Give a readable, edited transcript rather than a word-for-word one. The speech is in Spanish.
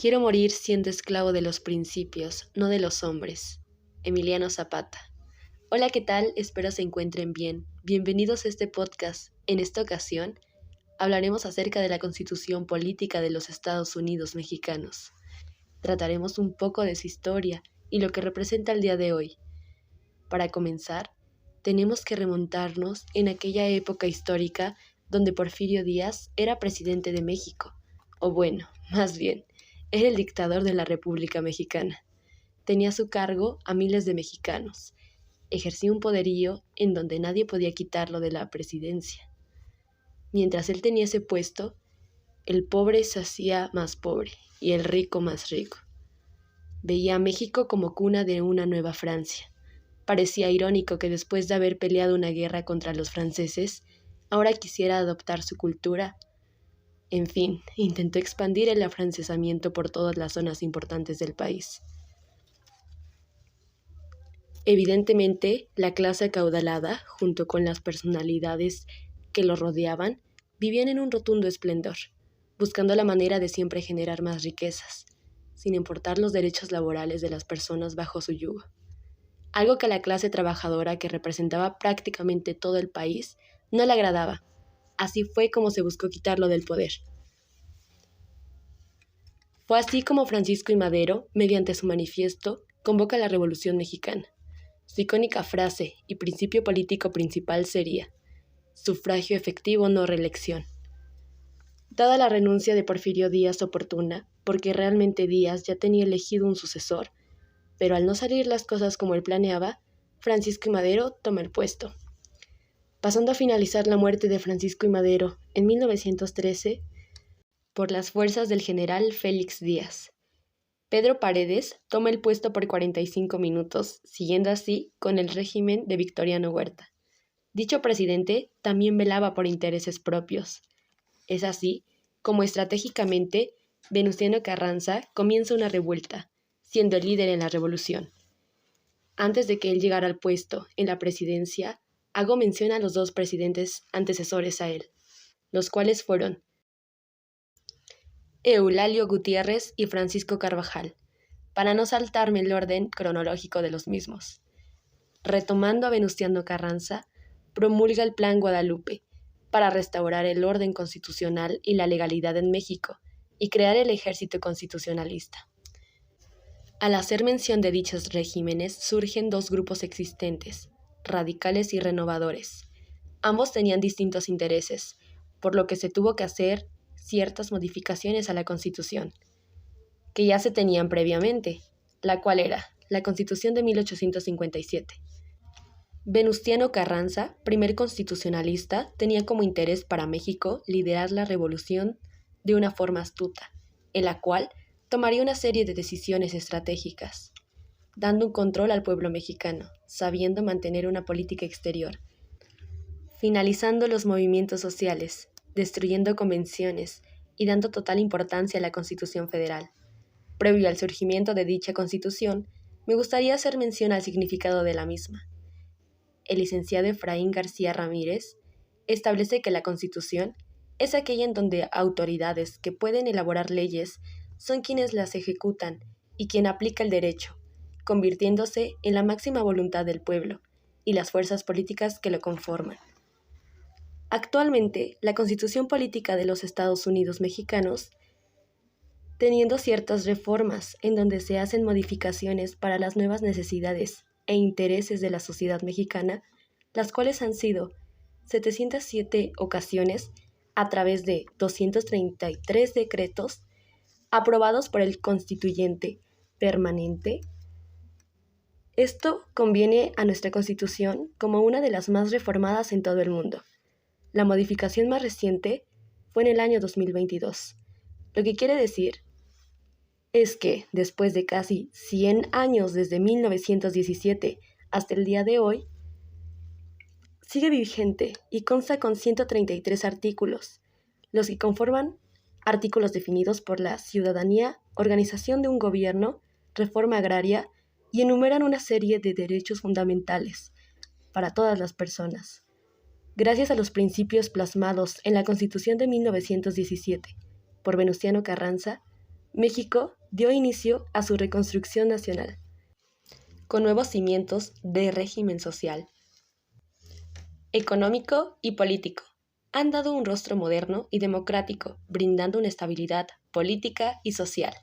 Quiero morir siendo esclavo de los principios, no de los hombres. Emiliano Zapata. Hola, ¿qué tal? Espero se encuentren bien. Bienvenidos a este podcast. En esta ocasión, hablaremos acerca de la Constitución Política de los Estados Unidos Mexicanos. Trataremos un poco de su historia y lo que representa el día de hoy. Para comenzar, tenemos que remontarnos en aquella época histórica donde Porfirio Díaz era presidente de México, o bueno, más bien, era el dictador de la República Mexicana. Tenía a su cargo a miles de mexicanos. Ejercía un poderío en donde nadie podía quitarlo de la presidencia. Mientras él tenía ese puesto, el pobre se hacía más pobre y el rico más rico. Veía a México como cuna de una nueva Francia. Parecía irónico que después de haber peleado una guerra contra los franceses, ahora quisiera adoptar su cultura. En fin, intentó expandir el afrancesamiento por todas las zonas importantes del país. Evidentemente, la clase acaudalada, junto con las personalidades que lo rodeaban, vivían en un rotundo esplendor, buscando la manera de siempre generar más riquezas, sin importar los derechos laborales de las personas bajo su yugo. Algo que a la clase trabajadora, que representaba prácticamente todo el país, no le agradaba. Así fue como se buscó quitarlo del poder. Fue así como Francisco I. Madero, mediante su manifiesto, convoca la Revolución Mexicana. Su icónica frase y principio político principal sería: sufragio efectivo, no reelección. Dada la renuncia de Porfirio Díaz oportuna, porque realmente Díaz ya tenía elegido un sucesor, pero al no salir las cosas como él planeaba, Francisco I. Madero toma el puesto. Pasando a finalizar la muerte de Francisco I. Madero en 1913 por las fuerzas del general Félix Díaz. Pedro Paredes toma el puesto por 45 minutos, siguiendo así con el régimen de Victoriano Huerta. Dicho presidente también velaba por intereses propios. Es así como estratégicamente Venustiano Carranza comienza una revuelta, siendo el líder en la revolución. Antes de que él llegara al puesto en la presidencia, hago mención a los dos presidentes antecesores a él, los cuales fueron Eulalio Gutiérrez y Francisco Carvajal, para no saltarme el orden cronológico de los mismos. Retomando a Venustiano Carranza, promulga el Plan Guadalupe para restaurar el orden constitucional y la legalidad en México y crear el ejército constitucionalista. Al hacer mención de dichos regímenes surgen dos grupos existentes, radicales y renovadores. Ambos tenían distintos intereses, por lo que se tuvo que hacer ciertas modificaciones a la Constitución, que ya se tenían previamente, la cual era la Constitución de 1857. Venustiano Carranza, primer constitucionalista, tenía como interés para México liderar la revolución de una forma astuta, en la cual tomaría una serie de decisiones estratégicas, dando un control al pueblo mexicano, sabiendo mantener una política exterior, finalizando los movimientos sociales, destruyendo convenciones y dando total importancia a la Constitución Federal. Previo al surgimiento de dicha Constitución, me gustaría hacer mención al significado de la misma. El licenciado Efraín García Ramírez establece que la Constitución es aquella en donde autoridades que pueden elaborar leyes son quienes las ejecutan y quien aplica el derecho, convirtiéndose en la máxima voluntad del pueblo y las fuerzas políticas que lo conforman. Actualmente, la Constitución Política de los Estados Unidos Mexicanos, teniendo ciertas reformas en donde se hacen modificaciones para las nuevas necesidades e intereses de la sociedad mexicana, las cuales han sido 707 ocasiones a través de 233 decretos aprobados por el Constituyente Permanente. Esto conviene a nuestra Constitución como una de las más reformadas en todo el mundo. La modificación más reciente fue en el año 2022, lo que quiere decir es que después de casi 100 años desde 1917 hasta el día de hoy, sigue vigente y consta con 133 artículos, los que conforman artículos definidos por la ciudadanía, organización de un gobierno, reforma agraria y enumeran una serie de derechos fundamentales para todas las personas. Gracias a los principios plasmados en la Constitución de 1917 por Venustiano Carranza, México dio inicio a su reconstrucción nacional, con nuevos cimientos de régimen social, económico y político. Han dado un rostro moderno y democrático, brindando una estabilidad política y social.